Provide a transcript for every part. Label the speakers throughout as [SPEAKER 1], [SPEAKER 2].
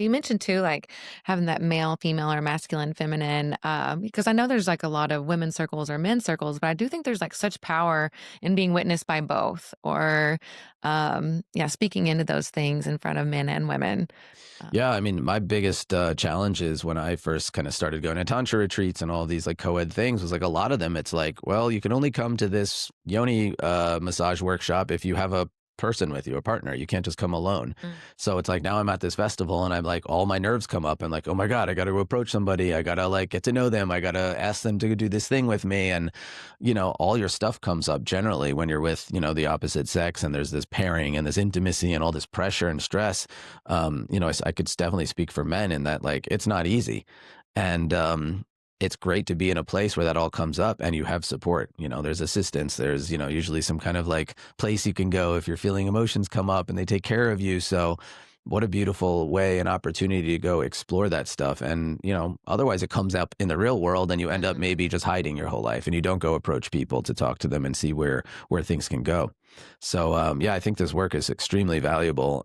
[SPEAKER 1] You mentioned too, like having that male, female, or masculine, feminine, because I know there's like a lot of women's circles or men's circles, but I do think there's like such power in being witnessed by both, or yeah, speaking into those things in front of men and women. Uh,
[SPEAKER 2] Yeah, I mean, my biggest challenge is when I first kind of started going to tantra retreats and all these like co-ed things was like a lot of them. It's like, well, you can only come to this yoni massage workshop if you have a person with you, a partner. You can't just come alone.
[SPEAKER 1] mm,
[SPEAKER 2] So it's like now I'm at this festival and I'm like, all my nerves come up and like, oh my God, I got to approach somebody. I got to like get to know them. I got to ask them to do this thing with me. And, all your stuff comes up generally when you're with, the opposite sex and there's this pairing and this intimacy and all this pressure and stress. I could definitely speak for men in that like it's not easy, and it's great to be in a place where that all comes up and you have support. There's assistance. There's usually some kind of like place you can go if you're feeling emotions come up, and they take care of you. So what a beautiful way and opportunity to go explore that stuff. And otherwise it comes up in the real world and you end up
[SPEAKER 1] mhm.
[SPEAKER 2] maybe just hiding your whole life and you don't go approach people to talk to them and see where things can go. So yeah, I think this work is extremely valuable.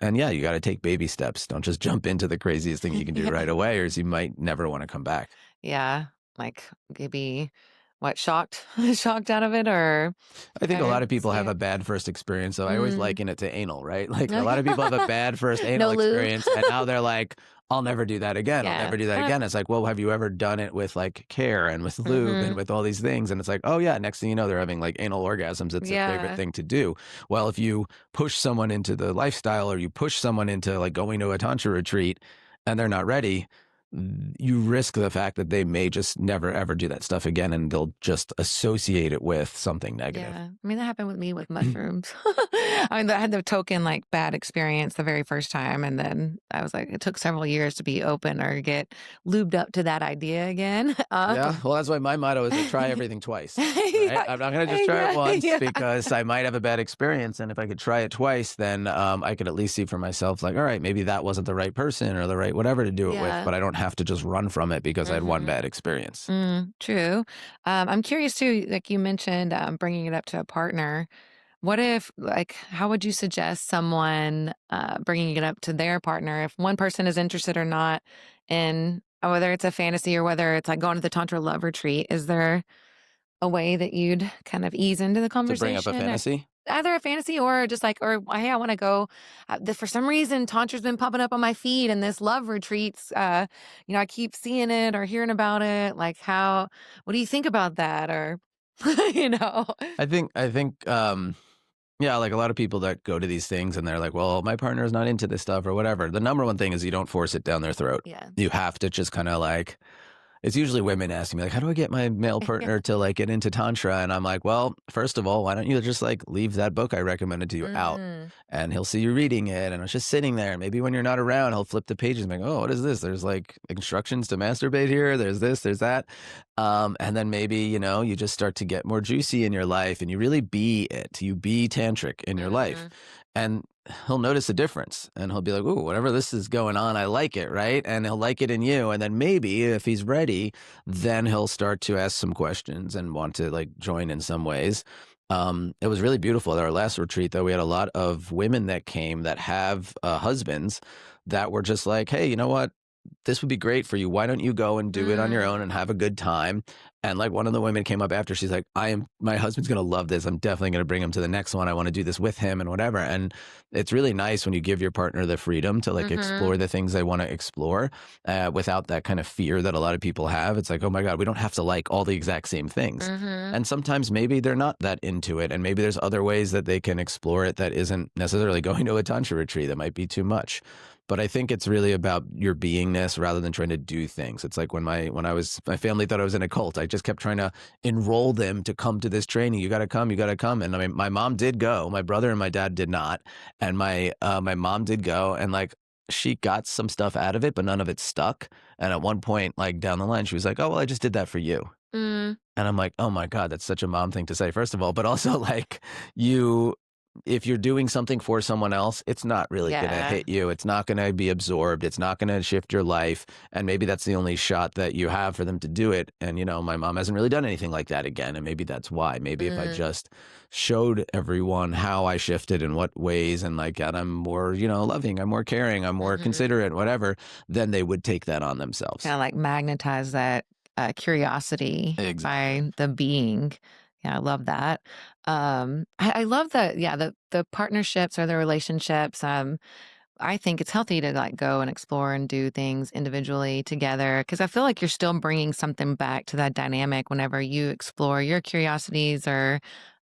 [SPEAKER 2] And yeah, you got to take baby steps. Don't just jump into the craziest thing you can do
[SPEAKER 1] Yeah.
[SPEAKER 2] right away, or else you might never want to come back.
[SPEAKER 1] Yeah, like maybe what, shocked, shocked out of it, or
[SPEAKER 2] I think a lot
[SPEAKER 1] tired,
[SPEAKER 2] of people have a
[SPEAKER 1] scared.
[SPEAKER 2] bad first experience. So I always
[SPEAKER 1] Mm.
[SPEAKER 2] liken it to anal, right? Like a lot of people have a bad first anal
[SPEAKER 1] No lube.
[SPEAKER 2] experience, and now they're like, I'll never do that again. I'll
[SPEAKER 1] Yeah,
[SPEAKER 2] never do that again. It's like, well, have you ever done it with like care and with lube and
[SPEAKER 1] mhm.
[SPEAKER 2] with all these things? And it's like, oh yeah, next thing you know, they're having like anal orgasms. It's their favorite
[SPEAKER 1] Yeah.
[SPEAKER 2] thing to do. Well, if you push someone into the lifestyle or you push someone into like going to a tantra retreat and they're not ready, you risk the fact that they may just never ever do that stuff again and they'll just associate it with something negative.
[SPEAKER 1] Yeah. I mean, that happened with me with mushrooms. I mean, I had the token, like, bad experience the very first time, and then I was like it took several years to be open or get lubed up to that idea again.
[SPEAKER 2] Yeah, well, that's why my motto is to try everything twice, right?
[SPEAKER 1] Yeah,
[SPEAKER 2] I'm not gonna just try it
[SPEAKER 1] yeah,
[SPEAKER 2] once
[SPEAKER 1] yeah.
[SPEAKER 2] because I might have a bad experience, and if I could try it twice, then, I could at least see for myself, like, "Alright, maybe that wasn't the right person or the right whatever to do it with,
[SPEAKER 1] Yeah.
[SPEAKER 2] but I don't have to just run from it because I had one
[SPEAKER 1] Mhm.
[SPEAKER 2] bad experience."
[SPEAKER 1] True. I'm curious too, like you mentioned, bringing it up to a partner. What if, like, how would you suggest someone bringing it up to their partner if one person is interested or not in whether it's a fantasy or whether it's like going to the Tantra Love Retreat? Is there a way that you'd kind of ease into the
[SPEAKER 2] To bring up a
[SPEAKER 1] conversation? Or
[SPEAKER 2] fantasy?
[SPEAKER 1] either a fantasy or just like, or hey, I want to go. For some reason, Tantra's been popping up on my feed and this love retreats. I keep seeing it or hearing about it. Like, what do you think about that? Or, you know,
[SPEAKER 2] I think, yeah, like a lot of people that go to these things and they're like, "Well, my partner is not into this stuff," or whatever. The number one thing is you don't force it down their throat.
[SPEAKER 1] yeah.
[SPEAKER 2] You have to just kinda like it's usually women asking me like, "How do I get my male partner to like get into tantra?" And I'm like, "Well, first of all, why don't you just like leave that book I recommended to you out,
[SPEAKER 1] Mhm.
[SPEAKER 2] and he'll see you reading it, and it's just sitting there. Maybe when you're not around, he'll flip the pages and be like, oh, what is this? There's like instructions to masturbate here. There's this, there's that, and then maybe you just start to get more juicy in your life, and you really be it. You be tantric in your life,
[SPEAKER 1] Mhm.
[SPEAKER 2] and." He'll notice a difference and he'll be like, ooh, whatever this is going on, I like it, right? And he'll like it in you. And then maybe if he's ready, then he'll start to ask some questions and want to like join in some ways. It was really beautiful at our last retreat, though. We had a lot of women that came that have husbands that were just like, hey, you know what? This would be great for you. Why don't you go and do it on your
[SPEAKER 1] Mm.
[SPEAKER 2] own and have a good time? And like one of the women came up after, she's like, my husband's going to love this. I'm definitely going to bring him to the next one. I want to do this with him and whatever. And it's really nice when you give your partner the freedom to like
[SPEAKER 1] Mhm.
[SPEAKER 2] explore the things they want to explore without that kind of fear that a lot of people have. It's like, oh my God, we don't have to like all the exact same things.
[SPEAKER 1] Mhm.
[SPEAKER 2] And sometimes maybe they're not that into it. And maybe there's other ways that they can explore it that isn't necessarily going to a tantra retreat that might be too much. But I think it's really about your beingness rather than trying to do things. It's like my family thought I was in a cult. I just kept trying to enroll them to come to this training. You got to come. You got to come. And I mean, my mom did go. My brother and my dad did not. And my mom did go. And like she got some stuff out of it, but none of it stuck. And at one point, like down the line, she was like, "Oh well, I just did that for you."
[SPEAKER 1] Mm.
[SPEAKER 2] And I'm like, "Oh my God, that's such a mom thing to say." First of all, but also like you if you're doing something for someone else, it's not really going to
[SPEAKER 1] Yeah.
[SPEAKER 2] hit you. It's not going to be absorbed. It's not going to shift your life. And maybe that's the only shot that you have for them to do it. And, my mom hasn't really done anything like that again. And maybe that's why. Maybe if I
[SPEAKER 1] Mm,
[SPEAKER 2] just showed everyone how I shifted in what ways and like, and I'm more, loving, I'm more caring, I'm more
[SPEAKER 1] mhm.
[SPEAKER 2] considerate, whatever, then they would take that on themselves.
[SPEAKER 1] Kinda, like, magnetize that, curiosity
[SPEAKER 2] Exactly.
[SPEAKER 1] by the being. Yeah, I love that. I love that yeah, the partnerships or the relationships, I think it's healthy to, like, go and explore and do things individually together because I feel like you're still bringing something back to that dynamic whenever you explore your curiosities or,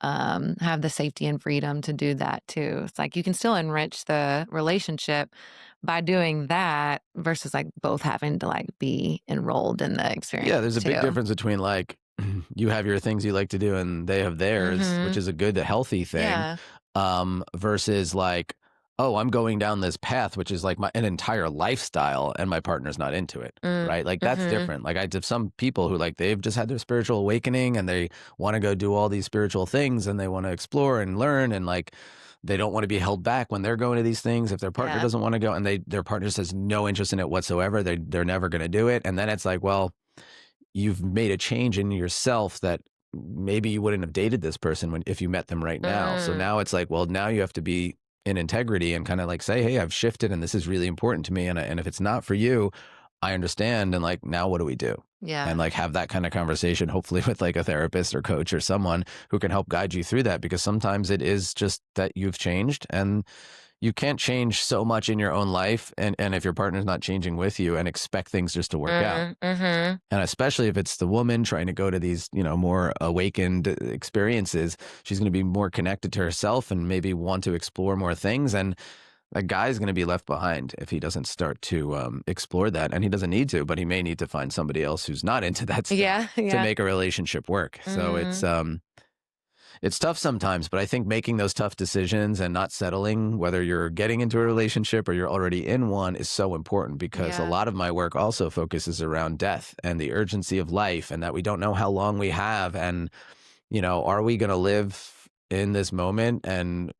[SPEAKER 1] have the safety and freedom to do that too. It's like you can still enrich the relationship by doing that versus, like, both having to, like, be enrolled in the
[SPEAKER 2] Yeah,
[SPEAKER 1] experience
[SPEAKER 2] there's a big
[SPEAKER 1] too.
[SPEAKER 2] difference between like you have your things you like to do and they have theirs, which
[SPEAKER 1] Mhm.
[SPEAKER 2] is a good, healthy thing,
[SPEAKER 1] Yeah.
[SPEAKER 2] versus like, oh, I'm going down this path, which is like an entire lifestyle, and my partner's not into it,
[SPEAKER 1] Mm.
[SPEAKER 2] right? Like that's
[SPEAKER 1] Mhm.
[SPEAKER 2] different. Like I have some people who like they've just had their spiritual awakening and they want to go do all these spiritual things and they want to explore and learn and like they don't want to be held back when they're going to these things. If their partner
[SPEAKER 1] Yeah.
[SPEAKER 2] doesn't want to go and their partner just has no interest in it whatsoever, they're never going to do it. And then it's like, well, you've made a change in yourself that maybe you wouldn't have dated this person if you met them right now. So
[SPEAKER 1] Mm.
[SPEAKER 2] now it's like, well, now you have to be in integrity and kind of like say, hey, I've shifted and this is really important to me. And if it's not for you, I understand. And like, now what do we do?
[SPEAKER 1] Yeah.
[SPEAKER 2] And like have that kind of conversation, hopefully with like a therapist or coach or someone who can help guide you through that. Because sometimes it is just that you've changed and you can't change so much in your own life. And if your partner's not changing with you and expect things just to work out.
[SPEAKER 1] Mm. Mhm.
[SPEAKER 2] And especially if it's the woman trying to go to these, more awakened experiences, she's going to be more connected to herself and maybe want to explore more things. And that guy's going to be left behind if he doesn't start to explore that. And he doesn't need to, but he may need to find somebody else who's not into that stuff
[SPEAKER 1] Yeah,
[SPEAKER 2] to
[SPEAKER 1] yeah.
[SPEAKER 2] make a relationship work. So
[SPEAKER 1] Mhm.
[SPEAKER 2] it's tough sometimes, but I think making those tough decisions and not settling, whether you're getting into a relationship or you're already in one, is so important because a
[SPEAKER 1] Yeah.
[SPEAKER 2] lot of my work also focuses around death and the urgency of life and that we don't know how long we have. And, are we going to live in this moment and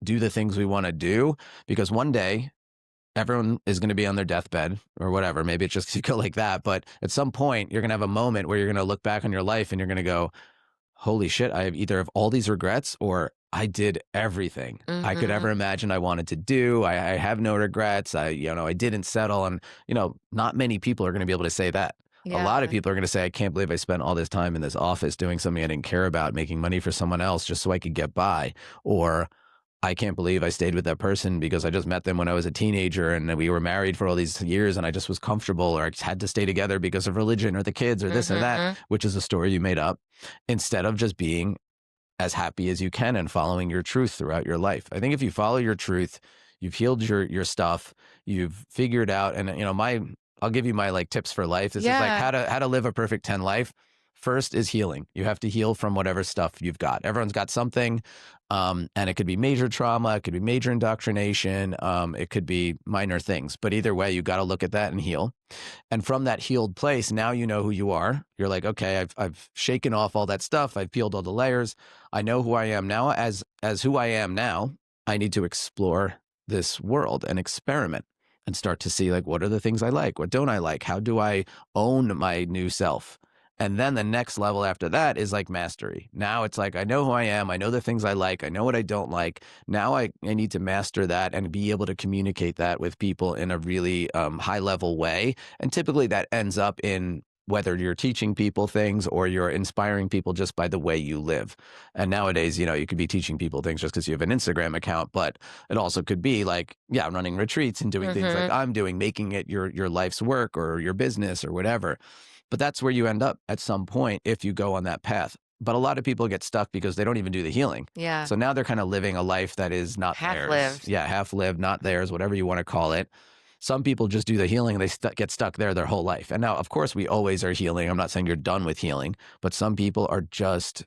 [SPEAKER 2] do the things we want to do? Because one day, everyone is going to be on their deathbed or whatever. Maybe it's just you go like that. But at some point, you're going to have a moment where you're going to look back on your life and you're going to go, holy shit, I have either of all these regrets or I did everything I could ever
[SPEAKER 1] Mhm.
[SPEAKER 2] imagine I wanted to do. I have no regrets. I didn't settle. And, not many people are going to be able to say that. A
[SPEAKER 1] Yeah.
[SPEAKER 2] lot of people are going to say, I can't believe I spent all this time in this office doing something I didn't care about, making money for someone else just so I could get by. Or I can't believe I stayed with that person because I just met them when I was a teenager and we were married for all these years and I just was comfortable or I just had to stay together because of religion or the kids or this or that,
[SPEAKER 1] Mhm.
[SPEAKER 2] which is a story you made up, instead of just being as happy as you can and following your truth throughout your life. I think if you follow your truth, you've healed your stuff, you've figured out, and I'll give you my like tips for life. This is like
[SPEAKER 1] Yeah.
[SPEAKER 2] how to live a perfect 10 life. First is healing. You have to heal from whatever stuff you've got. Everyone's got something, and it could be major trauma, it could be major indoctrination, it could be minor things. But either way, you got to look at that and heal. And from that healed place, now you know who you are. You're like, okay, I've shaken off all that stuff. I've peeled all the layers. I know who I am now. As who I am now, I need to explore this world and experiment and start to see like what are the things I like? What don't I like? How do I own my new self? And then the next level after that is like mastery. Now it's like I know who I am, I know the things I like, I know what I don't like. Now I need to master that and be able to communicate that with people in a really high level way. And typically that ends up in whether you're teaching people things or you're inspiring people just by the way you live. And nowadays, you could be teaching people things just because you have an Instagram account, but it also could be like, yeah, running retreats and doing things like
[SPEAKER 1] Mhm.
[SPEAKER 2] I'm doing, making it your life's work or your business or whatever. But that's where you end up at some point if you go on that path. But a lot of people get stuck because they don't even do the healing.
[SPEAKER 1] Yeah.
[SPEAKER 2] So now they're kind of living a life that is not
[SPEAKER 1] Half
[SPEAKER 2] theirs.
[SPEAKER 1] lived.
[SPEAKER 2] Yeah, half lived, not theirs, whatever you want to call it. Some people just do the healing and they get stuck there their whole life. And now, of course, we always are healing. I'm not saying you're done with healing, but some people are just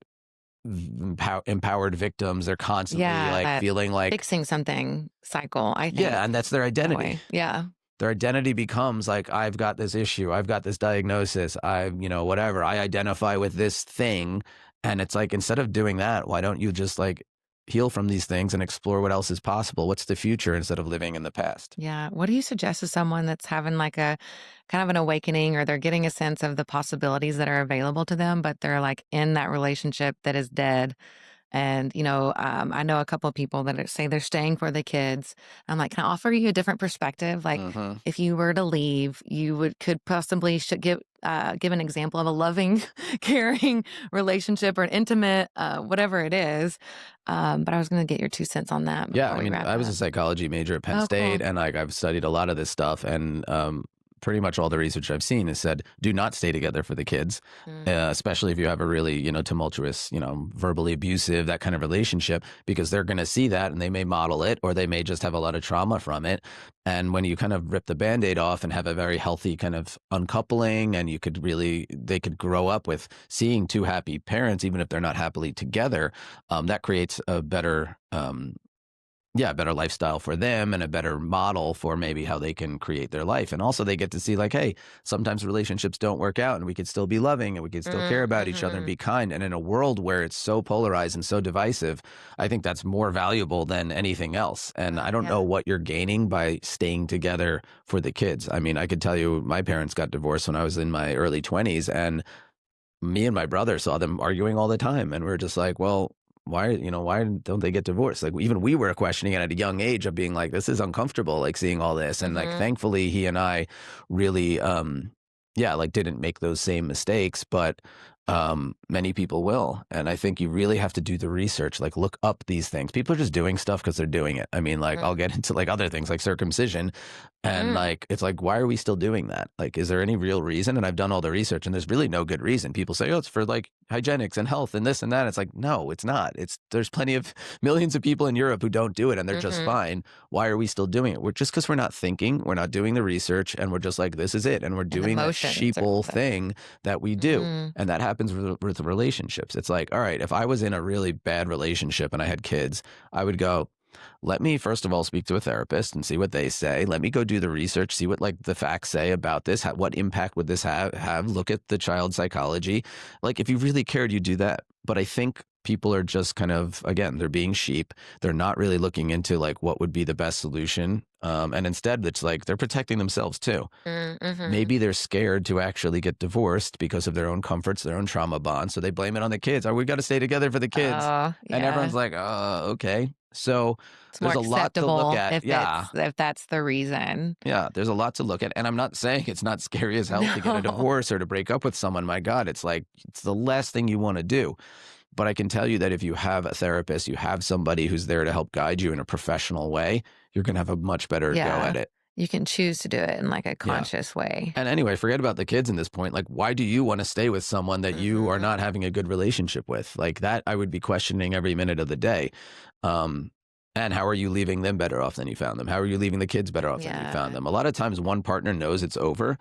[SPEAKER 2] empowered victims. They're constantly
[SPEAKER 1] Yeah,
[SPEAKER 2] like
[SPEAKER 1] that
[SPEAKER 2] feeling like,
[SPEAKER 1] fixing something cycle, I
[SPEAKER 2] yeah,
[SPEAKER 1] think,
[SPEAKER 2] and that's their
[SPEAKER 1] that
[SPEAKER 2] identity.
[SPEAKER 1] way. Yeah.
[SPEAKER 2] Their identity becomes like, I've got this issue, I've got this diagnosis, whatever, I identify with this thing. And it's like, instead of doing that, why don't you just like heal from these things and explore what else is possible. What's the future instead of living in the past?
[SPEAKER 1] Yeah. What do you suggest to someone that's having like a kind of an awakening, or they're getting a sense of the possibilities that are available to them, but they're like in that relationship that is dead? And, I know a couple of people that say they're staying for the kids. I'm like, can I offer you a different perspective? Like,
[SPEAKER 2] Hmm.
[SPEAKER 1] if you were to leave, could possibly should give an example of a loving, caring relationship or an intimate, whatever it is. But I was going to get your 2 cents on that
[SPEAKER 2] Yeah,
[SPEAKER 1] before
[SPEAKER 2] I
[SPEAKER 1] we
[SPEAKER 2] mean,
[SPEAKER 1] wrap
[SPEAKER 2] I was a
[SPEAKER 1] up.
[SPEAKER 2] psychology major at Penn
[SPEAKER 1] Oh,
[SPEAKER 2] State,
[SPEAKER 1] cool.
[SPEAKER 2] and like I've studied a lot of this stuff, and pretty much all the research I've seen has said do not stay together for the kids,
[SPEAKER 1] Mm,
[SPEAKER 2] especially if you have a really tumultuous, verbally abusive, that kind of relationship, because they're going to see that and they may model it, or they may just have a lot of trauma from it. And when you kind of rip the Band-Aid off and have a very healthy kind of uncoupling, and they could grow up with seeing two happy parents, even if they're not happily together, that creates a better yeah, a better lifestyle for them and a better model for maybe how they can create their life. And also they get to see like, hey, sometimes relationships don't work out and we could still be loving and we could still care about each other and
[SPEAKER 1] mhm.
[SPEAKER 2] be kind. And in a world where it's so polarized and so divisive, I think that's more valuable than anything else. And I don't know
[SPEAKER 1] Yeah.
[SPEAKER 2] what you're gaining by staying together for the kids. I mean, I could tell you my parents got divorced when I was in my early 20s, and me and my brother saw them arguing all the time, and we are just like, well, why don't they get divorced? Like, even we were questioning it at a young age of being like, this is uncomfortable, like seeing all this. And like,
[SPEAKER 1] Mhm.
[SPEAKER 2] thankfully he and I really, yeah, like didn't make those same mistakes, but many people will. And I think you really have to do the research, like look up these things. People are just doing stuff because they're doing it. I mean, like I'll get into like other things like circumcision, and
[SPEAKER 1] Mm.
[SPEAKER 2] like, it's like, why are we still doing that? Like, is there any real reason? And I've done all the research and there's really no good reason. People say, oh, it's for like hygienics and health and this and that. It's like, no, it's not. There's plenty of millions of people in Europe who don't do it and they're just
[SPEAKER 1] Mhm.
[SPEAKER 2] fine. Why are we still doing it? We're just because we're not thinking, we're not doing the research, and we're just like, this is it. And we're
[SPEAKER 1] And the
[SPEAKER 2] doing that
[SPEAKER 1] motions or
[SPEAKER 2] sheeple
[SPEAKER 1] whatever.
[SPEAKER 2] thing that we do.
[SPEAKER 1] Mm.
[SPEAKER 2] And that happens with relationships. It's like, all right, if I was in a really bad relationship and I had kids, I would go, let me first of all speak to a therapist and see what they say. Let me go do the research, see what like the facts say about this. What impact would this have? Look at the child psychology. Like, if you really cared, you do that. But I think people are just kind of, again, they're being sheep. They're not really looking into like what would be the best solution. And instead, it's like they're protecting themselves too.
[SPEAKER 1] Mm, mhm.
[SPEAKER 2] Maybe they're scared to actually get divorced because of their own comforts, their own trauma bond. So they blame it on the kids. Oh, we got to stay together for the kids.
[SPEAKER 1] Oh,
[SPEAKER 2] And
[SPEAKER 1] yeah.
[SPEAKER 2] everyone's like, okay. So
[SPEAKER 1] It's more
[SPEAKER 2] there's a lot to look
[SPEAKER 1] acceptable
[SPEAKER 2] at.
[SPEAKER 1] if
[SPEAKER 2] Yeah.
[SPEAKER 1] that's the reason.
[SPEAKER 2] Yeah. There's a lot to look at. And I'm not saying it's not scary as hell to get a
[SPEAKER 1] No.
[SPEAKER 2] divorce or to break up with someone. My God, it's like, it's the last thing you want to do. But I can tell you that if you have a therapist, you have somebody who's there to help guide you in a professional way, you're going to have a much better go
[SPEAKER 1] Yeah.
[SPEAKER 2] at it.
[SPEAKER 1] You can choose to do it in, like, a
[SPEAKER 2] Yeah.
[SPEAKER 1] conscious way.
[SPEAKER 2] And anyway, forget about the kids in this point. Like, why do you want to stay with someone that you are
[SPEAKER 1] Mhm.
[SPEAKER 2] not having a good relationship with? Like, that I would be questioning every minute of the day. Um, and how are you leaving them better off than you found them? How are you leaving the kids better off than you found
[SPEAKER 1] Yeah.
[SPEAKER 2] them? A lot of times one partner knows it's over,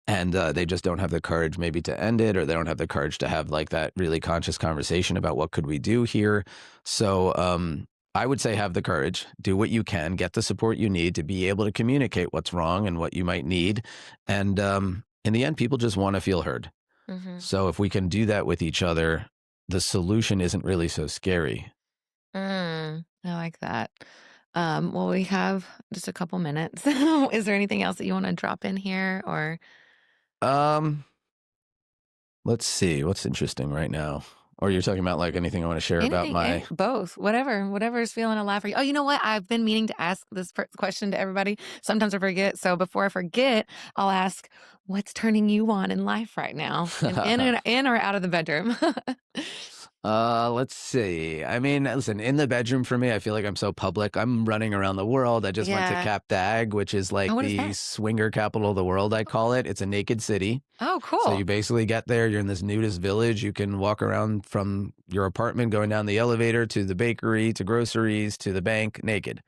[SPEAKER 2] and they just don't have the courage maybe to end it, or they don't have the courage to have like that really conscious conversation about what could we do here. So I would say have the courage, do what you can, get the support you need to be able to communicate what's wrong and what you might need. And in the end, people just want to feel heard.
[SPEAKER 1] Mhm.
[SPEAKER 2] So if we can do that with each other, the solution isn't really so scary.
[SPEAKER 1] I like that. Well, we have just a couple minutes. Is there anything else that you wanna drop in here, or
[SPEAKER 2] Um, let's see what's interesting right now. Or you're talking about like anything I want to share about
[SPEAKER 1] anything,
[SPEAKER 2] my.
[SPEAKER 1] both, whatever is feeling alive for you. Oh, you know what? I've been meaning to ask this question to everybody. Sometimes I forget. So before I forget, I'll ask, what's turning you on in life right now? In or out of the bedroom?
[SPEAKER 2] Let's see. I mean, listen, in the bedroom for me, I feel like I'm so public. I'm running around the world. I just went to
[SPEAKER 1] Yeah.
[SPEAKER 2] 𝐸𝐞𝐫𝐞, which is
[SPEAKER 1] Oh,
[SPEAKER 2] like
[SPEAKER 1] what is
[SPEAKER 2] the
[SPEAKER 1] that?
[SPEAKER 2] swinger capital of the world, I call it. It's a naked city.
[SPEAKER 1] Oh,
[SPEAKER 2] So
[SPEAKER 1] cool.
[SPEAKER 2] you basically get there, you're in this nudist village. You can walk around from your apartment, going down the elevator to the bakery, to groceries, to the bank, naked.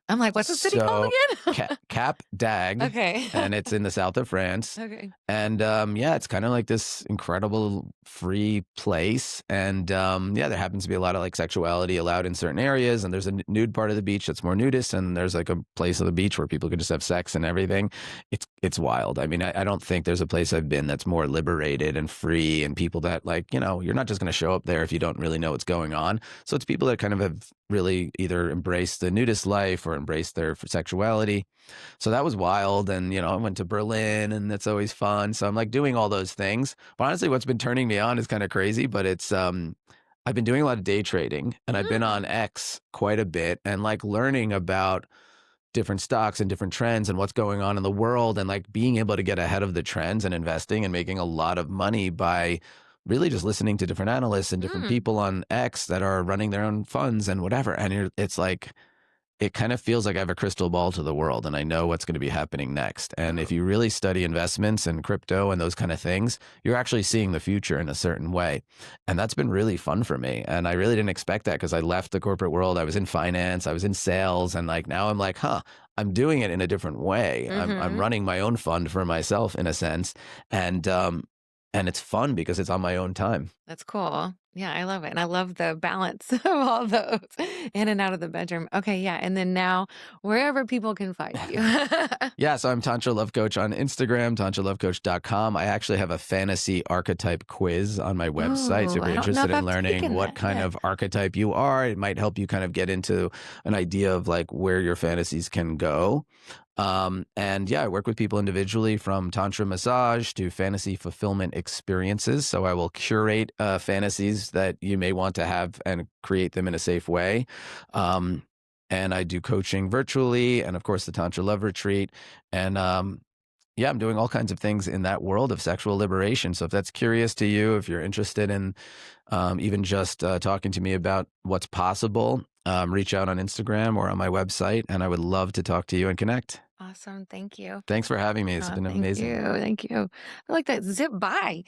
[SPEAKER 1] I'm like, what's the city called
[SPEAKER 2] So
[SPEAKER 1] again?
[SPEAKER 2] Cap Dag,
[SPEAKER 1] Okay.
[SPEAKER 2] and it's in the south of France.
[SPEAKER 1] Okay.
[SPEAKER 2] And yeah, it's kind of like this incredible free place. And yeah, there happens to be a lot of like sexuality allowed in certain areas. And there's a nude part of the beach that's more nudist. And there's like a place of the beach where people can just have sex and everything. It's wild. I mean, I don't think there's a place I've been that's more liberated and free, and people that like, you're not just going to show up there if you don't really know what's going on. So it's people that kind of have really either embrace the nudist life or embrace their sexuality. So that was wild. And, I went to Berlin and that's always fun. So I'm like doing all those things. But honestly, what's been turning me on is kind of crazy, but I've been doing a lot of day trading and I've been on
[SPEAKER 1] Mm.
[SPEAKER 2] X quite a bit and like learning about different stocks and different trends and what's going on in the world and like being able to get ahead of the trends and investing and making a lot of money by really just listening to different analysts and different
[SPEAKER 1] Mm.
[SPEAKER 2] people on X that are running their own funds and whatever. And it's like, it kind of feels like I have a crystal ball to the world and I know what's going to be happening next. And if
[SPEAKER 1] Oh.
[SPEAKER 2] you really study investments and crypto and those kind of things, you're actually seeing the future in a certain way. And that's been really fun for me. And I really didn't expect that because I left the corporate world. I was in finance, I was in sales, and like now I'm like, I'm doing it in a different way. I'm
[SPEAKER 1] Mhm.
[SPEAKER 2] running my own fund for myself in a sense. And it's fun because it's on my own time.
[SPEAKER 1] That's cool. Yeah, I love it, and I love the balance of all those in and out of the bedroom. Okay, yeah, and then now wherever people can find you.
[SPEAKER 2] Yeah, so I'm Tantra Love Coach on Instagram, tantraLoveCoach.com. I actually have a fantasy archetype quiz on my website. So
[SPEAKER 1] Ooh,
[SPEAKER 2] if you're
[SPEAKER 1] I don't know
[SPEAKER 2] interested
[SPEAKER 1] if
[SPEAKER 2] in
[SPEAKER 1] I've
[SPEAKER 2] learning
[SPEAKER 1] taken
[SPEAKER 2] what
[SPEAKER 1] that
[SPEAKER 2] kind
[SPEAKER 1] yet.
[SPEAKER 2] of archetype you are, it might help you kind of get into an idea of like where your fantasies can go. And yeah, I work with people individually from tantra massage to fantasy fulfillment experiences. So I will curate fantasies that you may want to have and create them in a safe way. Um, and I do coaching virtually, and of course the Tantra Love Retreat. And yeah, I'm doing all kinds of things in that world of sexual liberation. So if that's curious to you, if you're interested in even just talking to me about what's possible, reach out on Instagram or on my website, and I would love to talk to you and connect.
[SPEAKER 1] Awesome, thank you.
[SPEAKER 2] Thanks for having me. It's
[SPEAKER 1] Oh,
[SPEAKER 2] been
[SPEAKER 1] thank
[SPEAKER 2] amazing.
[SPEAKER 1] you, thank you. I like that zip by.